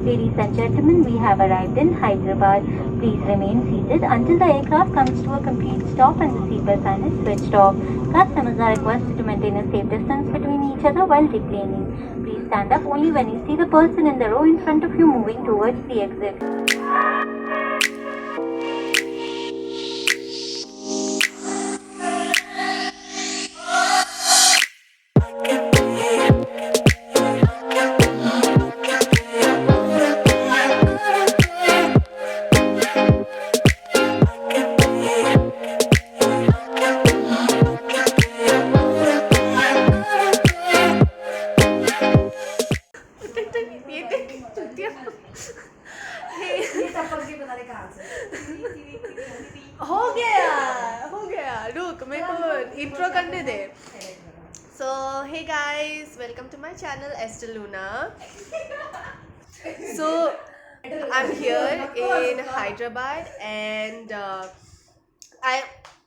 Ladies and gentlemen, we have arrived in Hyderabad. Please remain seated until the aircraft comes to a complete stop and the seatbelt sign is switched off. Customers are requested to maintain a safe distance between each other while deplaning. Please stand up only when you see the person in the row in front of you moving towards the exit. हो गया रुक मेरे को intro करने दे. So hey guys, welcome to my channel Esther Luna. So I'm here in Hyderabad and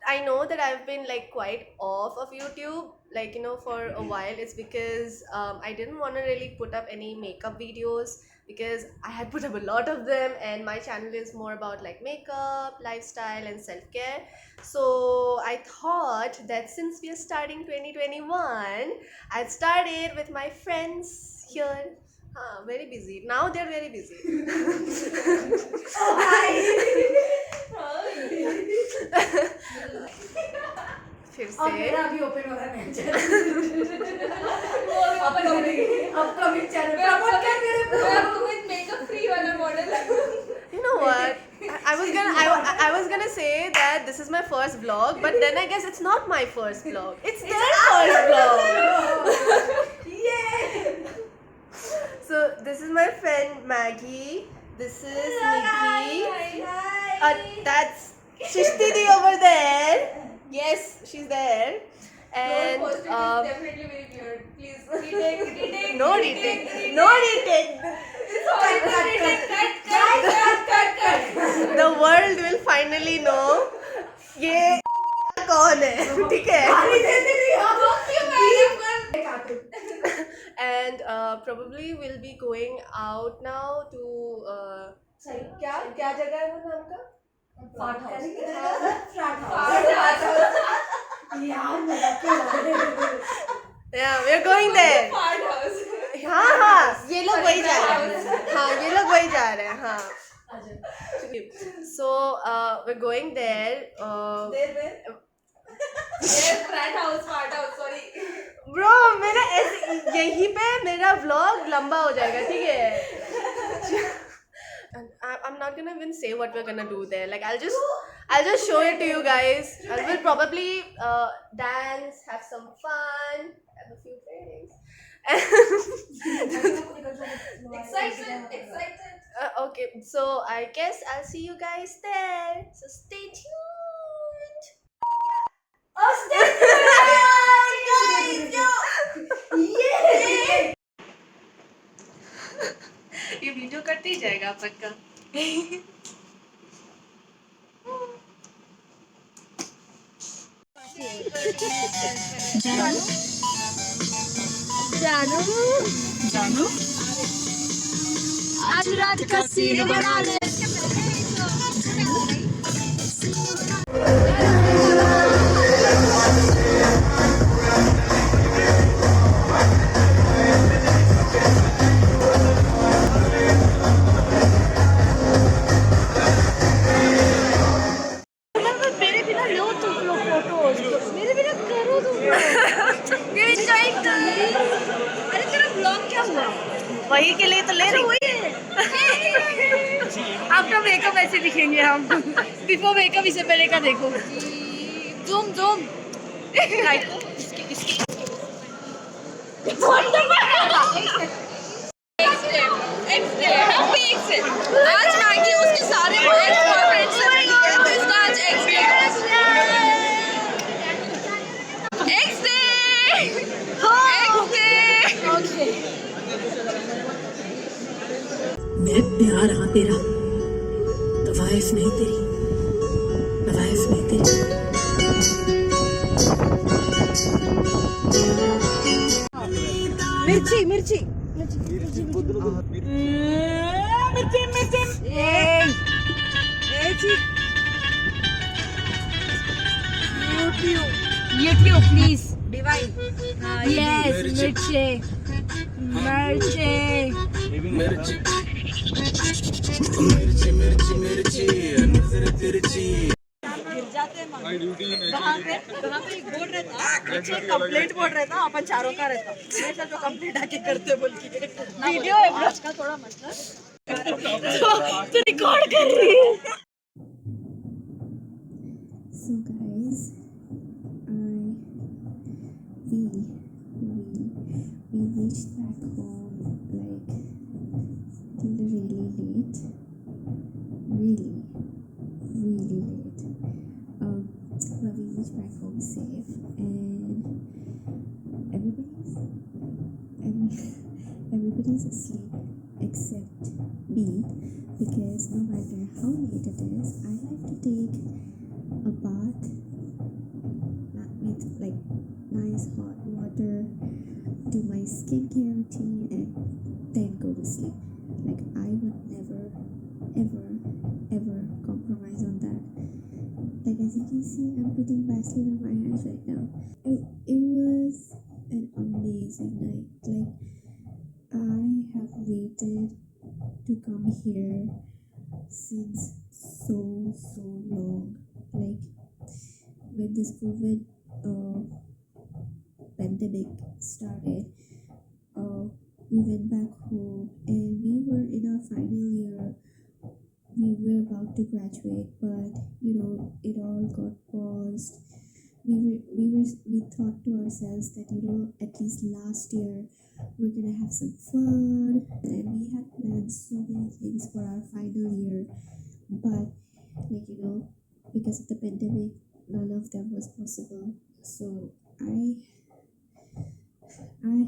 I know that I've been like quite off of YouTube, like for a while. It's because I didn't want to really put up any makeup videos because I had put up a lot of them, and my channel is more about like makeup, lifestyle, and self-care. So I thought that since we are starting 2021, I'd started with my friends here. Very busy. Now they're very busy. फिर से अभी open हो रहा है upcoming channel promote कर मेरे को with makeup free वाला model. You know what? I was gonna say that this is my first vlog, but then I guess it's not my first vlog. It's their first vlog. Yay! So this is my friend Maggie. This is Nikki. Hi. That's Shishtidi over there. Yes, she's there. And Definitely very weird. Please retake. no retake. No retake. Cut. The world will finally know ये कौन है, ठीक है? And probably we'll be going out now to क्या जगह है वो नाम का? Fart house. Yeah, we're going there. Fart house. हाँ ये लोग वही जा रहे हैं. हाँ ये लोग वही जा रहे हैं. हाँ. So we're going there. There where? There frat house, fart house. Sorry. Bro, मेरा यहीं पे मेरा vlog लंबा हो जाएगा, ठीक है? I'm not gonna even say what we're gonna do there. Like I'll just show it to you guys. I will probably dance, have some fun, have a few drinks. Excited. Okay, so I guess I'll see you guys there. So stay tuned. पक्का. जानू जानू आज रात का scene बना ले. मेरे बिना लो तुम लोग फोटोज. मेरे बिना करो तुम. मेरे एंजॉय कर. अरे तेरा ब्लॉग क्या हुआ? वही के लिए तो ले रही. वही है. आफ्टर मेकअप ऐसे दिखेंगे हम. बिफोर मेकअप इससे पहले का देखो. Zoom zoom. आज मैगी उसके सारे एक्स बॉयफ्रेंड से मिली है तो इसका आज x day. X day. Okay. मैं प्यार हाँ तेरा, तवाइफ नहीं तेरी, तवाइफ नहीं तेरी. मिर्ची मिर्ची YouTube please. Divine. Yes, mirchi. कहाँ पे एक बोर्ड रहता, पीछे कंप्लेंट बोर्ड रहता, अपन चारों का रहता. मेरे साथ जो कंप्लेंट आके करते बोल के वीडियो है ब्लॉग का थोड़ा मतलब तो रिकॉर्ड कर रही है. So guys, we reached back home like really late, really late. But we reached back home safe, and everybody's asleep except me, because no matter how late it is, I like to take a bath with like nice hot water, do my skincare routine, and then go to sleep. Like I would never ever compromise on that. Like as you can see, I'm putting Vaseline on my hands right now. It was an amazing night. Like I have waited to come here since so long. Like when this COVID pandemic started, we went back home and we were in our final year. We were about to graduate, but you know, it all got paused. We thought to ourselves that, you know, at least last year we're gonna have some fun, and we had planned so many things for our final year, but like, you know, because of the pandemic, none of them was possible. So I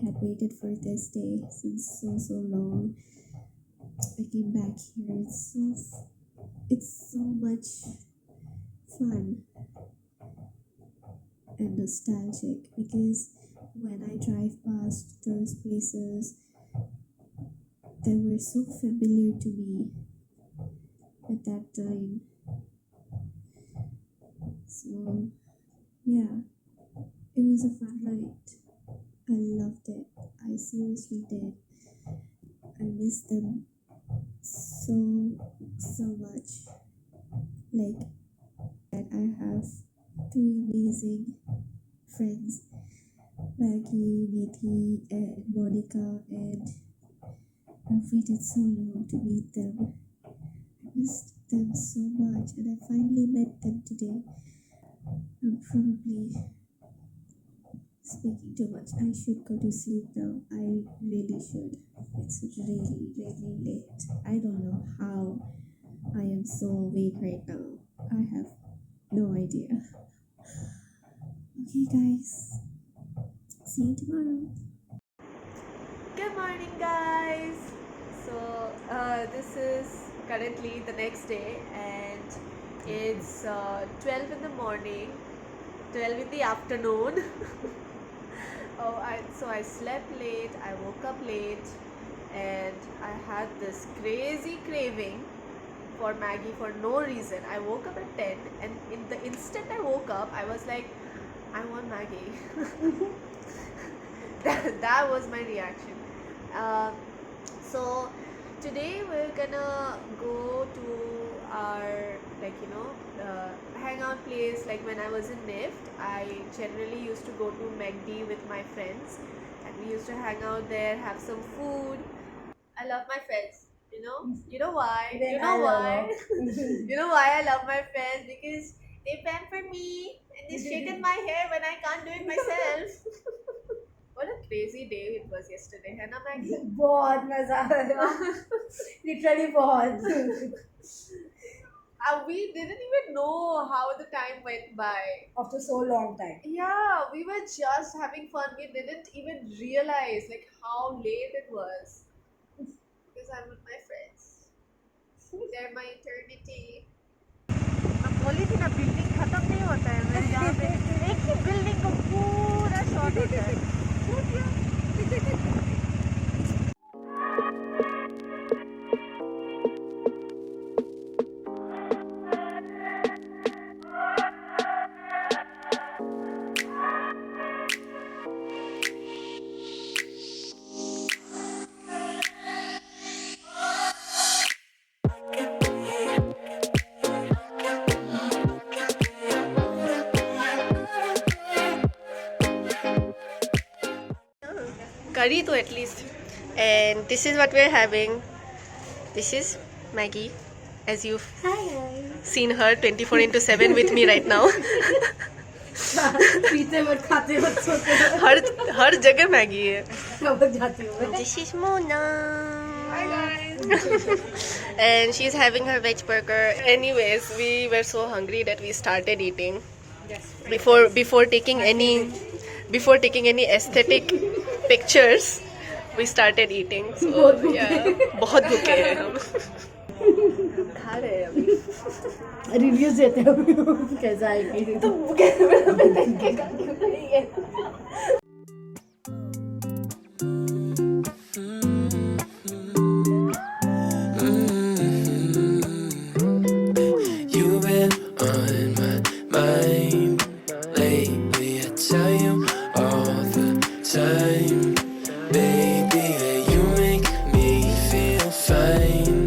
had waited for this day since so long. I came back here. It's so much fun and nostalgic, because when I drive past those places, they were so familiar to me at that time. So yeah, it was a fun night. I loved it. I seriously did. I miss them so much. Like that, I have 3 amazing friends, Maggie, Nidhi, and Monica, and I've waited so long to meet them. I missed them so much, and I finally met them today. I'm probably speaking too much. I should go to sleep now. I really should. It's really late. I don't know how I am so awake right now. I have no idea. Okay guys, see you tomorrow. Good morning, guys. So So this is currently the next day, and it's 12 in the morning, 12 in the afternoon. So I slept late, I woke up late, and I had this crazy craving for Maggie for no reason. I woke up at 10, and in the instant I woke up, I was like, I want Maggie. That was my reaction. So today we're gonna go to our hangout place. Like when I was in NIFT, I generally used to go to McD with my friends, and we used to hang out there, have some food. I love my friends. You know why? Even You know I love why? You know why I love my friends? Because they pamper me and they straighten my hair when I can't do it myself. What a crazy day it was yesterday, है ना Maggie? बहुत मजा आया literally बहुत We didn't even know how the time went by. after so long time. Yeah, we were just having fun. We didn't even realize like how late it was. Because I'm with my friends. They're my eternity. बोली थी ना building खत्म नहीं होता है मेरे यहाँ पे एक ही बिल्डिंग को पूरा शॉट होता है Curry to at least. And this is what we're having. This is Maggie, as you've seen her 24/7 with me right now. पीते मत खाते मत सोते हर जगह मैगी है. समझ जाती हूँ मैं This is Mona. Hi guys. And she's having her veg burger. Anyways, we were so hungry that we started eating. Before taking any aesthetic pictures, we started eating. So yeah, बहुत भूखे हैं हम. खा रहे हैं अभी. रिव्यूज देते हो कैसा है कि तो कैमरा में देख के खा क्यों रही है? You've been on my mind lately. I tell you all the time, baby, that you make me feel fine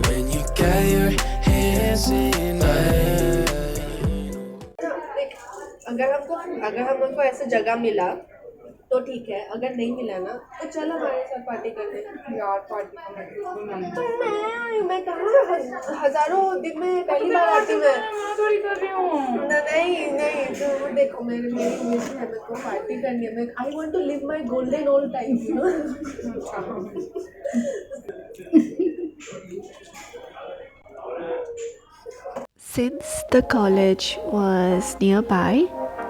when you got your hands in mine. अगर हमको ऐसे जगह मिला तो ठीक है, अगर नहीं मिला ना तो चल हमारे साथ पार्टी करने. यार पार्टी तो मैं कहाँ हजारों दिन में पहली बार आती हूँ मैं. नहीं तो देखो मेरी विश है, मेरे को पार्टी करनी है. मैं I want to live my golden old time, you know. Since the college was nearby,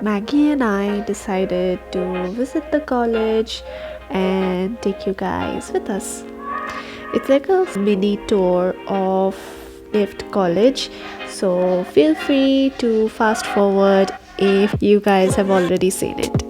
Maggie and I decided to visit the college and take you guys with us. It's like a mini tour of NIFT College, so feel free to fast forward if you guys have already seen it.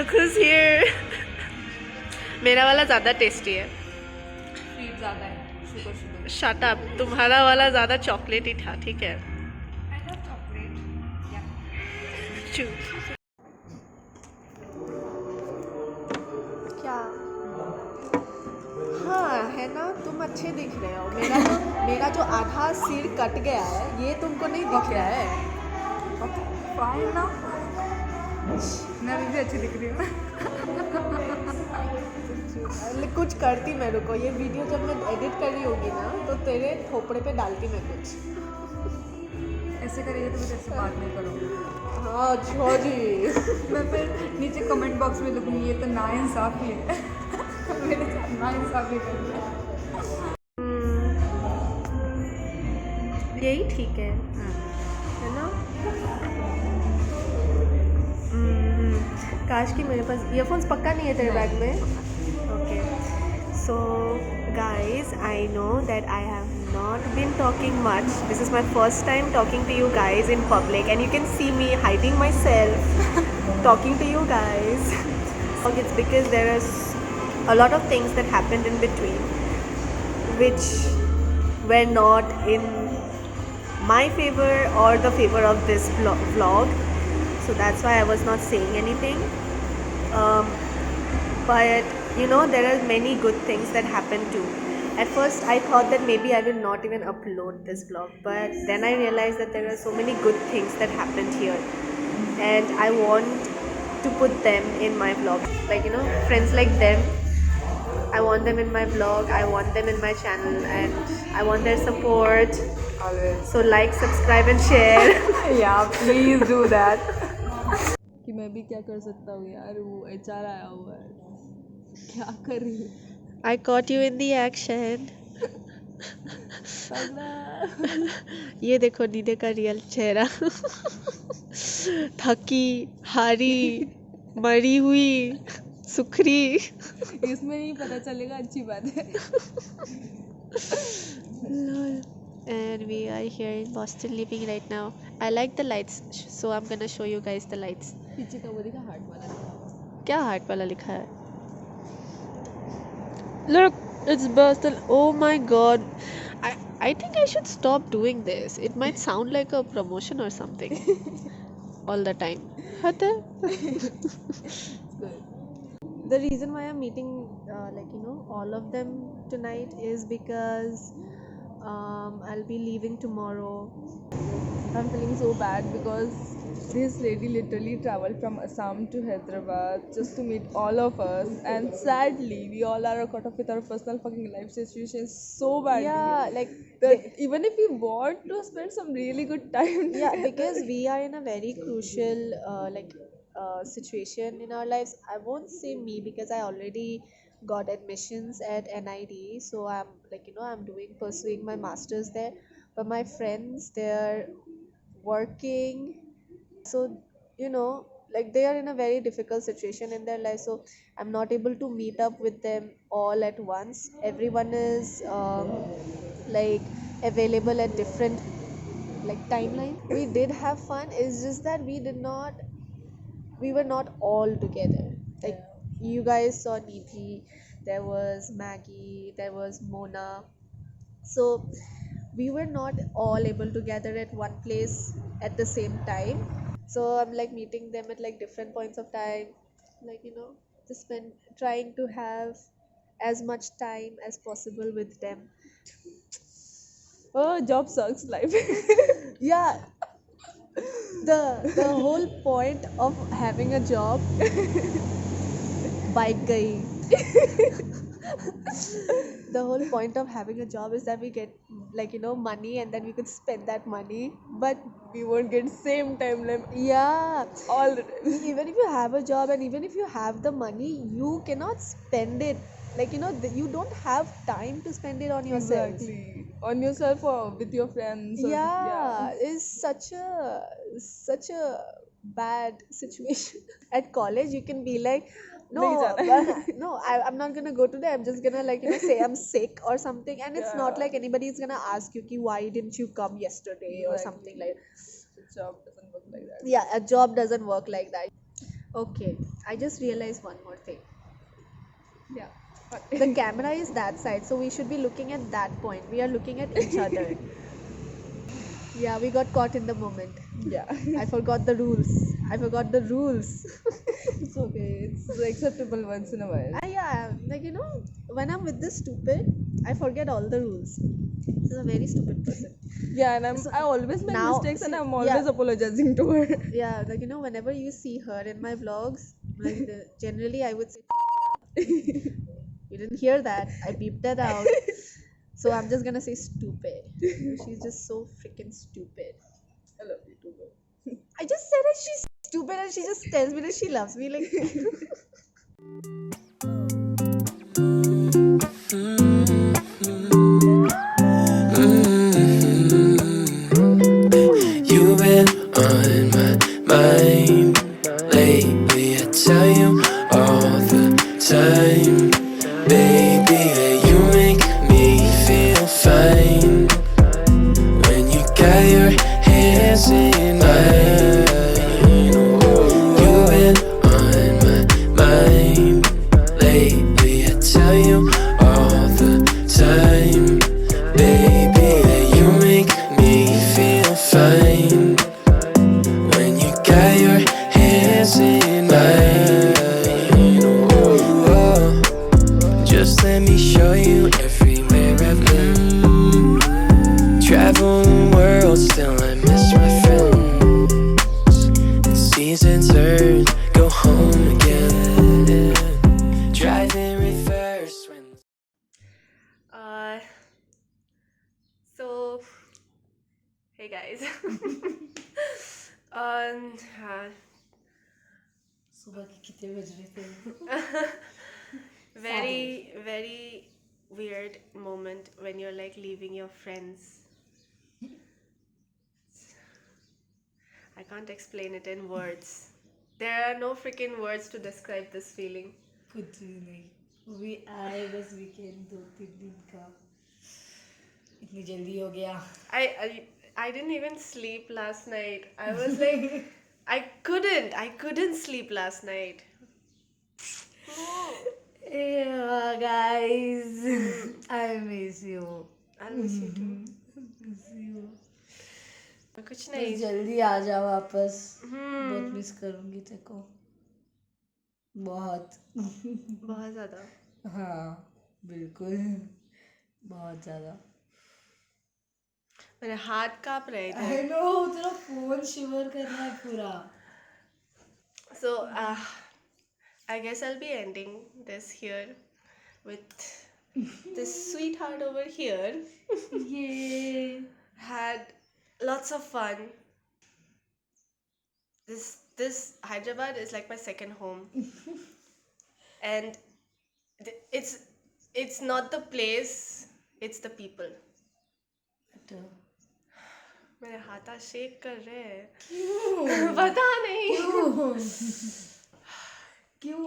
look who's here. मेरा वाला ज़्यादा tasty है. Sweet ज़्यादा है, sugar. Shut up. तुम्हारा वाला ज़्यादा chocolate ही था, ठीक है? I love chocolate. Yeah. Choose. क्या? हाँ है ना, तुम अच्छे दिख रहे हो. मेरा जो आधा सिर कट गया है, ये तुमको नहीं दिख रहा है. Fine ना. मैं अभी भी अच्छी दिख रही हूँ. कुछ करती मैं, रुको. ये वीडियो जब मैं एडिट कर रही होगी ना, तो तेरे थोपड़े पे डालती मैं कुछ. ऐसे करेंगे तो मैं तेरे से बात नहीं करूँगी. हाँ अच्छा जी. मैं फिर नीचे कमेंट बॉक्स में लिखूँगी ये तो नाइंसाफ़ी है. मेरे साथ नाइंसाफ़ी कर रही है. यही ठीक है ना. काश कि मेरे पास ईयरफोन्स पक्का नहीं है तेरे बैग में. Okay so guys, I know that I have not been talking much. This is my first time talking to you guys in public, and you can see me hiding myself talking to you guys. It's because there is a lot of things that happened in between which were not in my favor or the favor of this vlog, so that's why I was not saying anything. But you know, there are many good things that happened too. At first I thought that maybe I will not even upload this vlog, but then I realized that there are so many good things that happened here, and I want to put them in my vlog. Like, you know, friends like them, I want them in my vlog, I want them in my channel, and I want their support. Always. So like, subscribe and share. Yeah, please do that. कि मैं भी क्या कर सकता हूँ यार, वो HR आया हुआ है, क्या कर रही है. I caught you in the action. ये देखो दीदी का रियल चेहरा. थकी, हारी, मरी हुई, सुखरी. इसमें नहीं पता चलेगा, अच्छी बात है. And we are here in Boston living right now. I like the lights, so I'm gonna show you guys the lights. पीछे का वो देखा, हार्ट वाला देखा. क्या हार्ट वाला लिखा है? Look, it's Boston. Oh my god. I think I should stop doing this. It might sound like a promotion or something all the time. Hata? The reason why I'm meeting like, you know, all of them tonight is because I'll be leaving tomorrow. I'm feeling so bad because this lady literally traveled from Assam to Hyderabad just to meet all of us, and sadly we all are caught up with our personal fucking life situations so badly. Yeah, like That even if we want to spend some really good time yeah, together, because we are in a very crucial situation in our lives. I won't say me because I already got admissions at NID, so I'm like, you know, I'm pursuing my masters there, but my friends, they're working, so you know, like they are in a very difficult situation in their life, so I'm not able to meet up with them all at once. Everyone is like available at different like timeline. We did have fun, it's just that we were not all together. Like, you guys saw Nidhi, there was Maggie, there was Mona, so we were not all able to gather at one place at the same time. So I'm like meeting them at like different points of time, like, you know, just trying to have as much time as possible with them. oh, job sucks, life. Yeah, the whole point of having a job bike gayi. The whole point of having a job is that we get, like, you know, money, and then we could spend that money, but We won't get same time like yeah, all the time. even if you have a job and even if you have the money, you cannot spend it, like, you know, you don't have time to spend it on yourself. Exactly. On yourself or with your friends. Or Yeah, it's such a bad situation. At college you can be like, no, Nahi jana. no, I'm not gonna go today, I'm just gonna, like, you know, say I'm sick or something, and it's not Yeah. like anybody is gonna ask you ki, why didn't you come yesterday or something like. Job doesn't work like that. Yeah, a job doesn't work like that. Okay, I just realized one more thing. Yeah. The camera is that side, so we should be looking at that point. We are looking at each other. Yeah, we got caught in the moment. Yeah. I forgot the rules. I forgot the rules. It's okay. It's acceptable once in a while. Yeah, like when I'm with this stupid, I forget all the rules. This is a very stupid person. Yeah, and I always make now- mistakes and see, I'm always yeah. apologizing to her. Yeah, like whenever you see her in my vlogs, like generally I would say, you didn't hear that. I beeped that out. So I'm just gonna say stupid. She's just so freaking stupid. I love you too. Girl. I just said that she's stupid and she just tells me that she loves me. Like, You've been on my mind lately. I tell you all the time, baby, that you make me feel fine when you got your hands in mine. You've been on my mind lately. I tell you all the time, baby, that you make me feel fine when you got your hands in mine. Just let me show you everywhere I've been. Travel the world, still I miss my friends. The seasons turn, go home again. Drive in reverse when. So, hey guys. um, सुबह के कितने बज रहे थे? very, very weird moment when you're like leaving your friends. I can't explain it in words. There are no freaking words to describe this feeling. कुछ भी नहीं. वो भी आए बस वीकेंड 2-3 दिन का. इतनी जल्दी हो गया. I didn't even sleep last night. I was like, I couldn't sleep last night. Yeah, guys. I miss you. I'll miss you too. Miss you. कुछ बस नहीं. जल्दी आ जा वापस. बहुत मिस करूंगी तेरे को. बहुत. बहुत ज़्यादा. हाँ, बिल्कुल. बहुत ज़्यादा. मेरे हाथ काँप रहे थे. I know, तेरा फोन शिवर कर रहा है पूरा. So, I guess I'll be ending this here with this sweetheart over here. Yay. Had lots of fun. This Hyderabad is like my second home. And it's not the place, it's the people. मेरे हाथ shake कर रहे हैं. पता नहीं. क्यों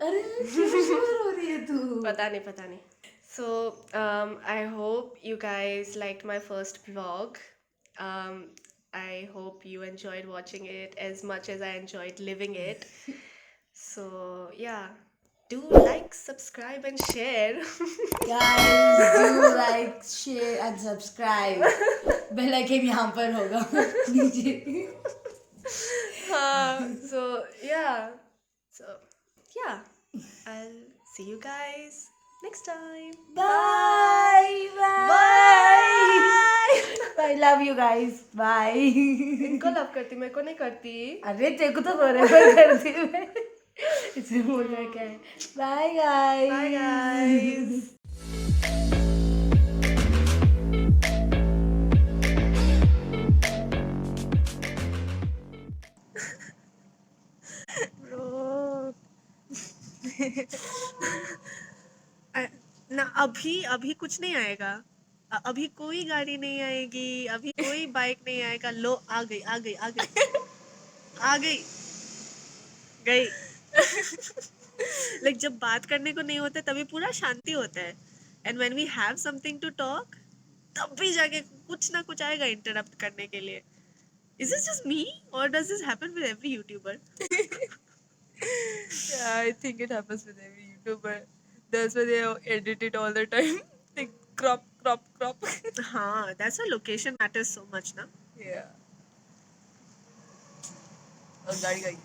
अरे क्यों शिवर हो रही है तू? पता नहीं. So I hope you guys liked my first vlog. I hope you enjoyed watching it as much as I enjoyed living it. So yeah, do like, subscribe and share. Guys, do like, share and subscribe. Bell icon यहाँ पर होगा नीचे. So yeah, I'll see you guys next time. Bye. I love you guys. Bye. इनको love करती, मेरे को नहीं करती. अरे तेरे को तो बराबर करती हूँ मैं. इसमें बोलना क्या है? Bye guys. Bye guys. ना अभी कुछ नहीं आएगा. अभी कोई गाड़ी नहीं आएगी, अभी कोई बाइक नहीं आएगा. लो आ गई गई. लाइक जब बात करने को नहीं होता तभी पूरा शांति होता है. And when we have something to talk तब भी जाके कुछ ना कुछ आएगा इंटरप्ट करने के लिए. इज दिस जस्ट मी और does this happen with every YouTuber? Yeah, I think it happens with every YouTuber. That's why they edit it all the time. They crop. हाँ, that's why location matters so much, ना. Yeah. और गाड़ी गई.